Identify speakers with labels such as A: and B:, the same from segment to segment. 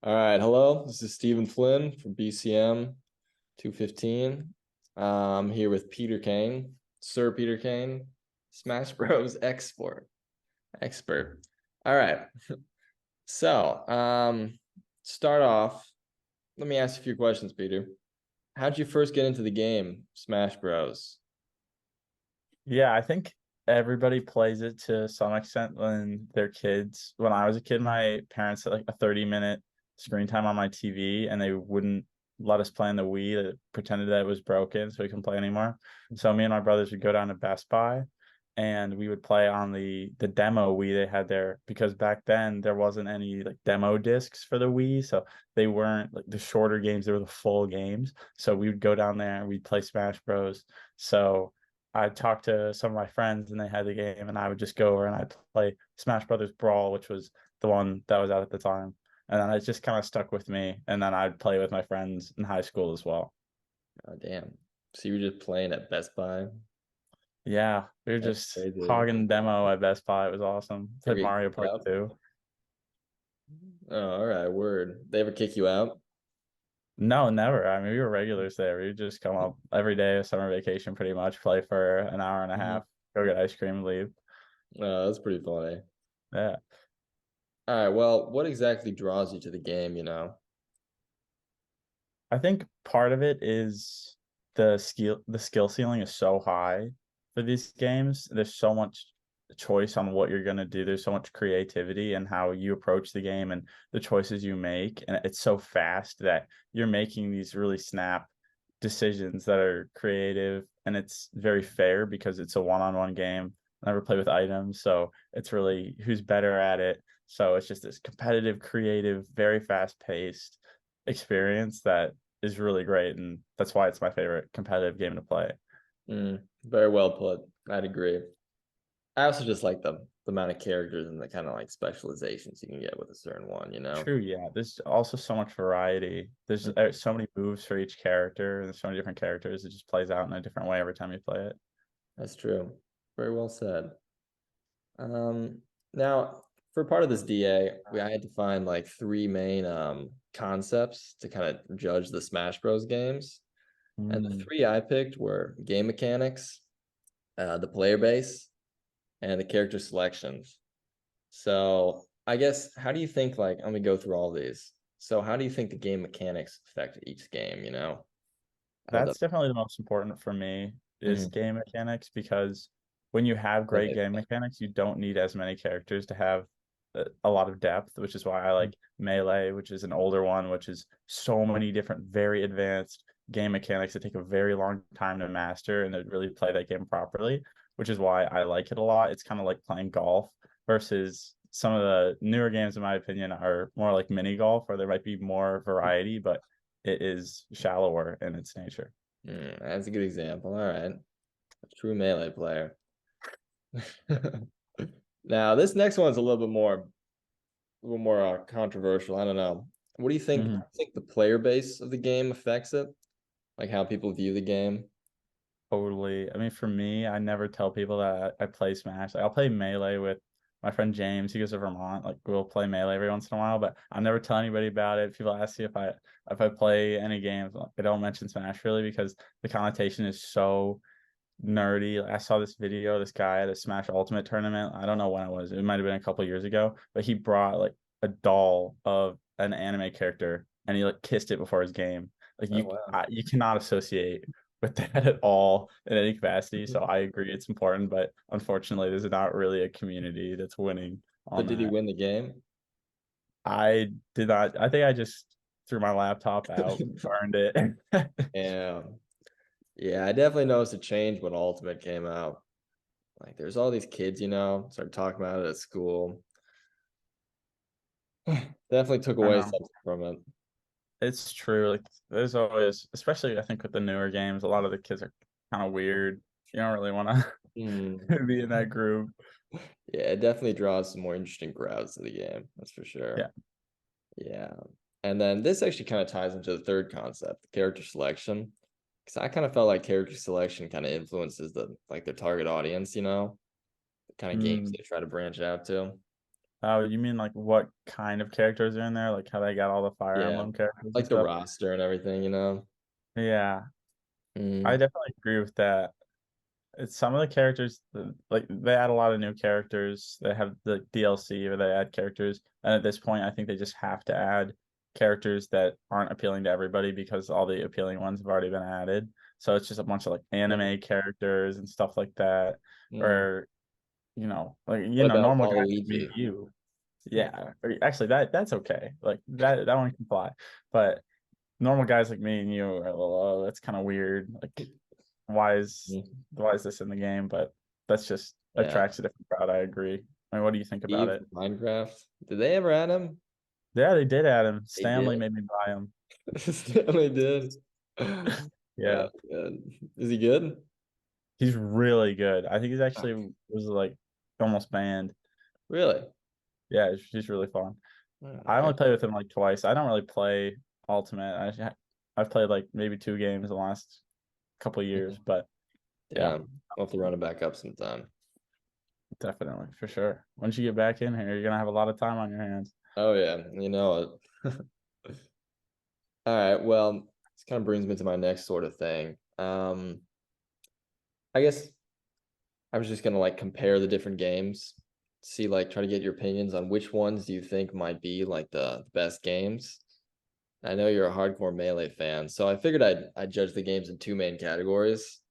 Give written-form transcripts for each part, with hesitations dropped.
A: All right, hello. This is Stephen Flynn from BCM 215. I'm here with Peter Kane, Sir Peter Kane, Smash Bros. Expert. All right. So, start off. Let me ask you a few questions, Peter. How'd you first get into the game, Smash Bros?
B: Yeah, I think everybody plays it to some extent when they're kids. When I was a kid, my parents had like a 30-minute screen time on my TV and they wouldn't let us play on the Wii that pretended that it was broken so we couldn't play anymore. So me and my brothers would go down to Best Buy and we would play on the demo Wii they had there because back then there wasn't any like demo discs for the Wii. So they weren't like the shorter games, they were the full games. So we would go down there and we'd play Smash Bros. So I talked to some of my friends and they had the game, and I would just go over and I'd play Smash Brothers Brawl, which was the one that was out at the time. And then it just kind of stuck with me. And then I'd play with my friends in high school as well.
A: Oh, damn. So you were just playing at Best Buy?
B: Yeah, we were
A: That's
B: just
A: crazy.
B: hogging demo at Best Buy. It was awesome. Played
A: Ever get
B: Mario
A: kicked
B: Party
A: out?
B: 2.
A: Oh, all right, word. They ever kick you out?
B: No, never. I mean, we were regulars there. We would just come up every day of summer vacation, pretty much, play for an hour and a
A: Mhm.
B: half, go get ice cream, leave.
A: Oh, that's pretty funny.
B: Yeah.
A: All right, well, what exactly draws you to the game?
B: I think part of it is the skill ceiling is so high for these games. There's so much choice on what you're gonna do. There's so much creativity and how you approach the game and the choices you make. And it's so fast that you're making these really snap decisions that are creative and it's very fair because it's a one-on-one game. I never play with items, so it's really who's better at it. So it's just this competitive, creative, very fast-paced experience that is really great, and that's why it's my favorite competitive game to play.
A: Very well put. I'd agree. I also just like the amount of characters and the kind of like specializations you can get with a certain one.
B: True, yeah. There's also so much variety. There's
A: Mm,
B: so many moves for each character, and there's so many different characters. It just plays out in a different way every time you play it.
A: that's true. Very well said. Now for part of this DA, I had to find like three main concepts to kind of judge the Smash Bros. Games. And the
B: Mm.
A: three I picked were game mechanics, the player base, and the character selections. So I guess how do you think like let me go through all these. So how do you think the game mechanics affect each game? Out of the
B: That's definitely the most important for me is
A: Mhm.
B: game mechanics because when you have great game mechanics, you don't need as many characters to have a lot of depth, which is why I like Melee, which is an older one, which is so many different, very advanced game mechanics that take a very long time to master and to really play that game properly, which is why I like it a lot. It's kind of like playing golf versus some of the newer games, in my opinion, are more like mini golf, where there might be more variety, but it is shallower in its nature.
A: That's a good example. All right. A true melee player. Now, this next one's a little more controversial. I don't know. What do you think? How do
B: Mhm.
A: you think the player base of the game affects it? Like how people view the game?
B: Totally. I mean, for me, I never tell people that I play Smash. Like, I'll play Melee with my friend James. He goes to Vermont. Like, we'll play Melee every once in a while, but I never tell anybody about it. People ask me if I play any games. I don't mention Smash really because the connotation is so nerdy. I saw this video, this guy at a Smash Ultimate tournament. I don't know when it was. It might have been a couple years ago, but he brought like a doll of an anime character and he like kissed it before his game. Like
A: Oh wow.
B: you cannot associate with that at all in any capacity. So I agree it's important, but unfortunately, there's not really a community that's winning
A: So
B: on
A: did he
B: that.
A: win the game?
B: I did not. I think I just threw my laptop out, burned it.
A: Yeah. Yeah, I definitely noticed a change when Ultimate came out. Like there's all these kids, started talking about it at school. Definitely took
B: I
A: away
B: know.
A: something from it.
B: It's true. Like there's always, especially I think with the newer games, a lot of the kids are kind of weird. You don't really want
A: Mm.
B: to be in that group.
A: Yeah, it definitely draws some more interesting crowds to the game. That's for
B: Yeah,
A: sure. Yeah. And then this actually kind of ties into the third concept, the character selection. Because I kind of felt like character selection kind of influences their target audience, the kind of games
B: mm,
A: they try to branch out to.
B: Oh, you mean like what kind of characters are in there? Like how they got all the Fire
A: Yeah,
B: Emblem characters and
A: like the
B: stuff?
A: roster and everything, you know?
B: Yeah, I
A: Mm,
B: definitely agree with that. It's some of the characters like they add a lot of new characters. They have the DLC or they add characters, and at this point, I think they just have to add characters that aren't appealing to everybody because all the appealing ones have already been added. So it's just a bunch of like
A: yeah.
B: anime characters and stuff like that,
A: Mm.
B: or like
A: What about
B: normal guys like me and
A: Waluigi?
B: you. Yeah, or actually that's okay. Like that one can fly, but normal guys like me and you are, oh, that's kind of weird. Like why is
A: Mm.
B: why is this in the game? But that's just
A: Yeah,
B: attracts a different crowd. I agree. I mean, what do you think about
A: Steve
B: it?
A: from Minecraft. Did they ever add him?
B: Yeah, they did add him.
A: They
B: Stanley
A: did.
B: made me buy him.
A: Stanley did.
B: Yeah,
A: Good. Is he good?
B: he's really good. I think he's
A: Ah,
B: actually was like almost banned.
A: really?
B: Yeah, he's really fun. I
A: Okay.
B: only played with him like twice. I don't really play Ultimate. I've played like maybe 2 games the last couple years,
A: Mhm.
B: but yeah,
A: Damn. I'll have to run it back up sometime.
B: definitely for sure. Once you get back in here, you're gonna have a lot of time on your hands.
A: Oh yeah, you know it. All right. Well, this kind of brings me to my next sort of thing. I guess I was just gonna like compare the different games, see like try to get your opinions on which ones do you think might be like the best games. I know you're a hardcore Melee fan, so I figured I'd judge the games in two main categories.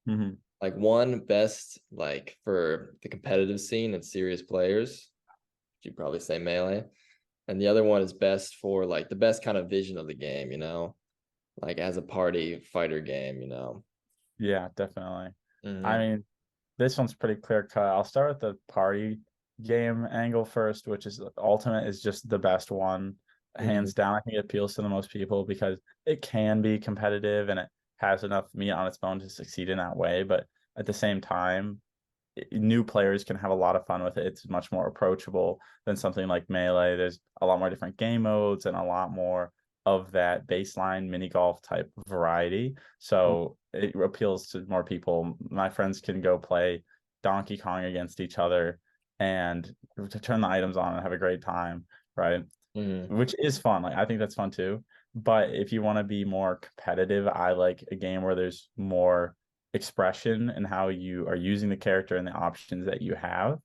B: Hmm.
A: Like one best like for the competitive scene and serious players, you'd probably say Melee, and the other one is best for like the best kind of vision of the game, like as a party fighter game,
B: Yeah, definitely. I
A: Hmm.
B: mean, this one's pretty clear cut. I'll start with the party game angle first, which is Ultimate is just the best one,
A: Hmm.
B: hands down. I think it appeals to the most people because it can be competitive and it has enough meat on its bone to succeed in that way. But at the same time, new players can have a lot of fun with it. It's much more approachable than something like Melee. There's a lot more different game modes and a lot more of that baseline mini golf type variety. So it appeals to more people. My friends can go play Donkey Kong against each other and to turn the items on and have a great time, right?
A: Hmm.
B: Which is fun. Like I think that's fun too. But if you want to be more competitive, I like a game where there's more expression and how you are using the character and the options that you have.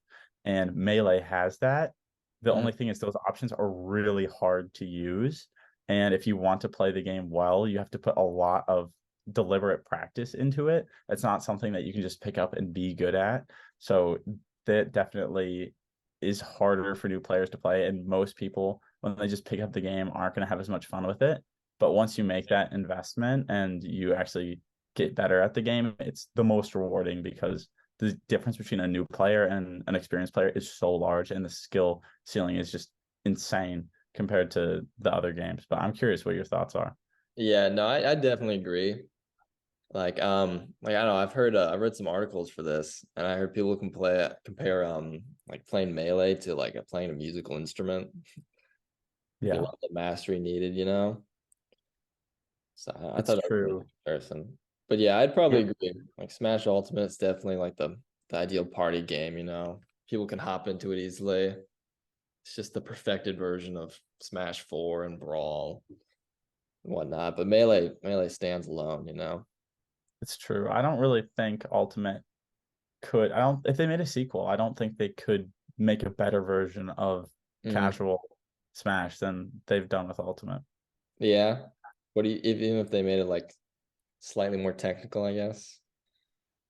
B: And Melee has that. The
A: Hmm.
B: only thing is those options are really hard to use. And if you want to play the game well, you have to put a lot of deliberate practice into it. It's not something that you can just pick up and be good at. So that definitely is harder for new players to play. And most people, when they just pick up the game, aren't going to have as much fun with it. But once you make that investment and you actually get better at the game, it's the most rewarding because the difference between a new player and an experienced player is so large and the skill ceiling is just insane compared to the other games. But I'm curious what your thoughts are.
A: Yeah, no, I definitely agree. Like I don't know, I've read some articles for this, and I heard people can compare like playing Melee to like playing a musical instrument. Be a
B: Yeah,
A: lot of mastery needed. So I
B: it's
A: thought that was a really
B: true.
A: good comparison. But yeah, I'd probably
B: Yeah,
A: agree. Like Smash Ultimate is definitely like the ideal party game. People can hop into it easily. It's just the perfected version of Smash 4 and Brawl and whatnot. But Melee stands alone.
B: it's true. I don't really think Ultimate could, I don't, if they made a sequel, I don't think they could make a better version of
A: Mm,
B: casual Smash than they've done with Ultimate.
A: yeah. What do you even if they made it like slightly more technical, I guess?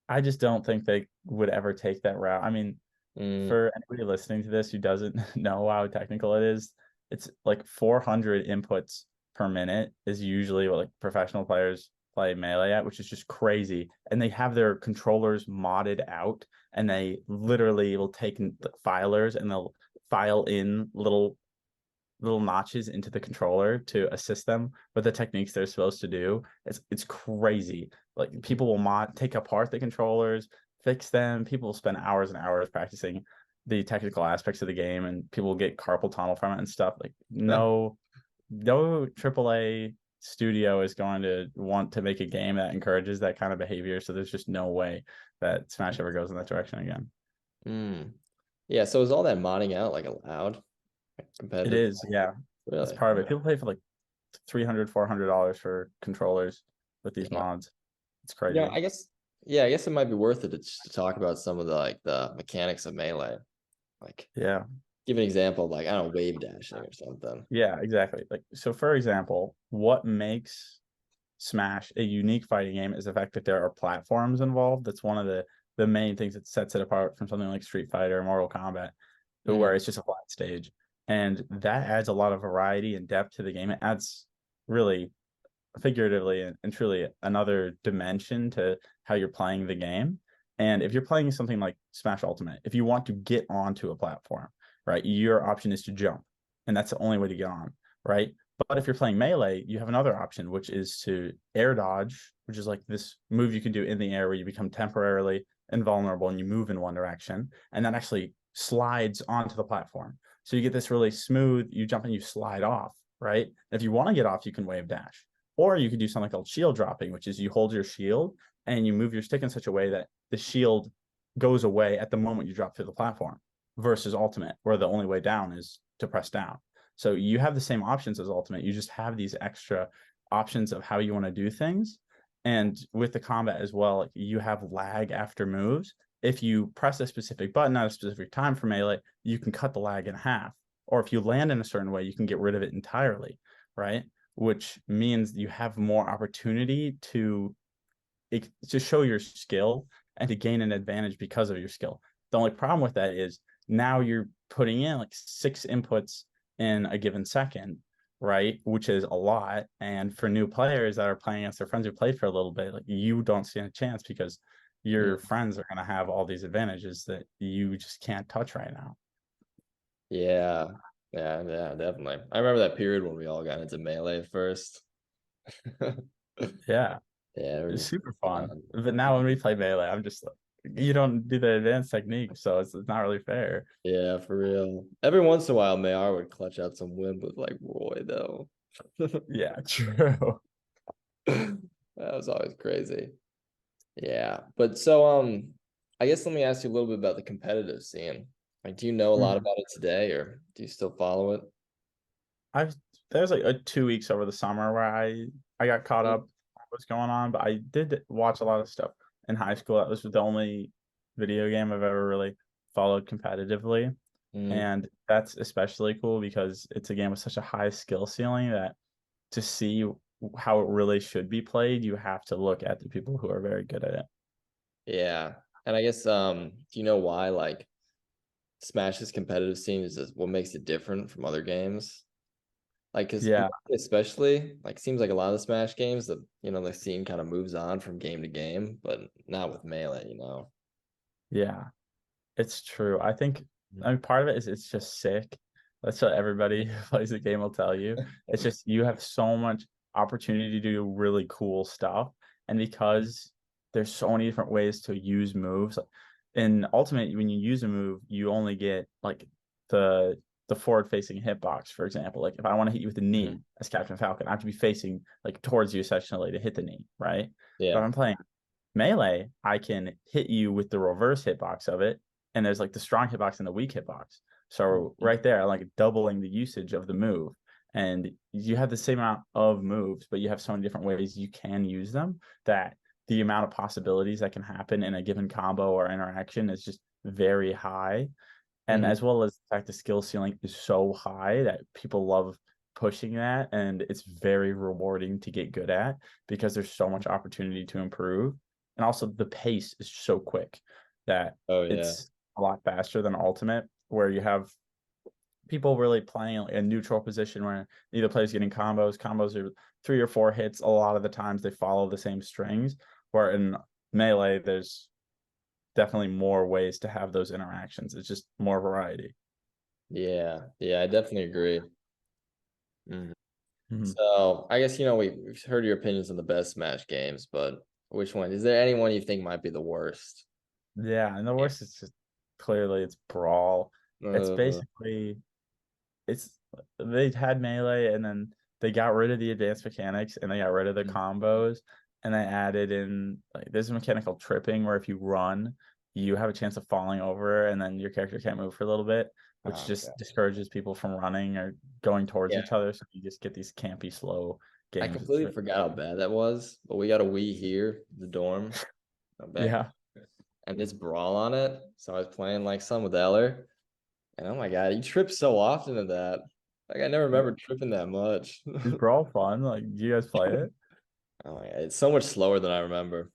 B: I just don't think they would ever take that route. I mean,
A: Mm,
B: for anybody listening to this who doesn't know how technical it is, it's like 400 inputs per minute is usually what like professional players play Melee at, which is just crazy. And they have their controllers modded out, and they literally will take the filers and they'll file in little notches into the controller to assist them with the techniques they're supposed to do. It's crazy. Like people will take apart the controllers, fix them. People will spend hours and hours practicing the technical aspects of the game, and people will get carpal tunnel from it and stuff. Like no AAA studio is going to want to make a game that encourages that kind of behavior. So there's just no way that Smash ever goes in that direction again.
A: mm. Yeah, so is all that modding out like allowed? Like,
B: It
A: competitive?
B: is, yeah. That's
A: Really?
B: part of it. People pay for like $300, $400 for controllers with these
A: Yeah.
B: mods. It's
A: You know,
B: crazy.
A: I guess yeah, I guess it might be worth it to just to talk about some of the like the mechanics of Melee. Like
B: Yeah.
A: give an example of like, I don't know, wave dashing or something.
B: Yeah, exactly. Like, so for example, what makes Smash a unique fighting game is the fact that there are platforms involved. That's one of the main things that sets it apart from something like Street Fighter or Mortal Kombat,
A: Mhm.
B: where it's just a flat stage. And that adds a lot of variety and depth to the game. It adds really figuratively and truly another dimension to how you're playing the game. And if you're playing something like Smash Ultimate, if you want to get onto a platform, right, your option is to jump, and that's the only way to get on, right? But if you're playing Melee, you have another option, which is to air dodge, which is like this move you can do in the air where you become temporarily invulnerable and you move in one direction, and that actually slides onto the platform. So you get this really smooth, you jump and you slide off, right? And if you want to get off, you can wave dash. Or you could do something called shield dropping, which is you hold your shield and you move your stick in such a way that the shield goes away at the moment you drop through the platform versus ultimate, where the only way down is to press down. So you have the same options as ultimate. You just have these extra options of how you want to do things. And with the combat as well, like you have lag after moves. If you press a specific button at a specific time for Melee, you can cut the lag in half. Or if you land in a certain way, you can get rid of it entirely, right? Which means you have more opportunity to show your skill and to gain an advantage because of your skill. The only problem with that is now you're putting in like 6 inputs in a given second, right? Which is a lot. And for new players that are playing against their friends who played for a little bit, like you don't stand a chance because
A: Mm.
B: your friends are going to have all these advantages that you just can't touch right now.
A: Yeah. Yeah, definitely. I remember that period when we all got into Melee at first.
B: Yeah,
A: Yeah, we're
B: it's
A: just
B: super fun. But now when we play Melee, I'm just like, you don't do the advanced technique, so it's not really fair.
A: yeah, for real. Every once in a while, Mayar would clutch out some win with like Roy though.
B: Yeah, true.
A: That was always crazy. Yeah. But so I guess let me ask you a little bit about the competitive scene. Like, do you know a lot
B: Mhm.
A: about it today or do you still follow it?
B: I've There's like a 2 weeks over the summer where I got caught
A: Mm.
B: up on what's going on, but I did watch a lot of stuff in high school. That was the only video game I've ever really followed competitively.
A: Mm.
B: And that's especially cool because it's a game with such a high skill ceiling that to see how it really should be played, you have to look at the people who are very good at it.
A: Yeah. And I guess do you know why like Smash's competitive scene is just what makes it different from other games? Like, cause
B: Yeah,
A: especially like seems like a lot of the Smash games, the the scene kind of moves on from game to game, but not with Melee.
B: yeah. It's true.
A: Mhm.
B: I mean, part of it is it's just sick. That's what everybody who plays the game will tell you. It's just you have so much opportunity to do really cool stuff. And because there's so many different ways to use moves, like, in Ultimate, when you use a move, you only get like the the forward facing hitbox, for example. Like if I want to hit you with the knee
A: Mhm.
B: as Captain Falcon, I have to be facing like towards you essentially to hit the knee, right? But if
A: Yeah.
B: I'm playing Melee, I can hit you with the reverse hitbox of it, and there's like the strong hitbox and the weak hitbox. So
A: Mhm.
B: right there, like doubling the usage of the move. And you have the same amount of moves, but you have so many different ways you can use them that the amount of possibilities that can happen in a given combo or interaction is just very high. And
A: Mhm.
B: as well as the fact the skill ceiling is so high that people love pushing that, and it's very rewarding to get good at because there's so much opportunity to improve. And also the pace is so quick that
A: Oh yeah.
B: it's a lot faster than Ultimate, where you have people really playing a neutral position where either player's getting combos. Combos are 3 or 4 hits. A lot of the times they follow the same strings. Where in Melee, there's definitely more ways to have those interactions. It's just more variety.
A: Yeah. Yeah, I definitely agree. Mhm.
B: Mhm.
A: So I guess we've heard your opinions on the best Smash games, but which one? Is there anyone you think might be the worst?
B: Yeah, and the worst is just clearly it's Brawl. It's
A: Uh,
B: basically it's they had Melee and then they got rid of the advanced mechanics and they got rid of the
A: mm,
B: combos and they added in like there's a mechanic called tripping where if you run you have a chance of falling over and then your character can't move for a little bit, which
A: Oh,
B: just
A: God.
B: discourages people from running or going towards
A: Yeah,
B: each other. So you just get these campy, slow
A: I
B: games. It's
A: completely forgot how bad that was, but we got a Wii here, the dorm, back,
B: yeah.
A: and this Brawl on it. So I was playing like some with Eller, and oh my God, you trip so often in that. Like I never remember tripping that much.
B: Is Brawl fun? Like, do you guys play it?
A: Oh my God, it's so much slower than I remember.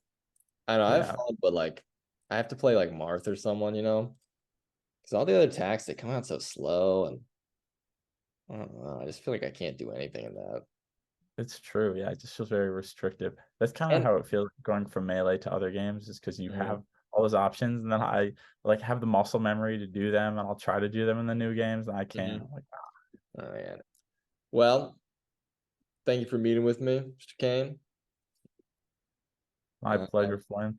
A: I know I have
B: Yeah.
A: fun, but like I have to play like Marth or someone, because all the other attacks they come out so slow, and I don't know. I just feel like I can't do anything in that.
B: It's true. Yeah, it just feels very restrictive. That's kind of
A: And
B: how it feels going from Melee to other games, is because you
A: Mhm,
B: have all those options, and then I like have the muscle memory to do them, and I'll try to do them in the new games, and I can't.
A: mhm.
B: I'm like,
A: Oh yeah. Well, thank you for meeting with me, Mr. Kane.
B: my
A: Uh,
B: pleasure, Flynn.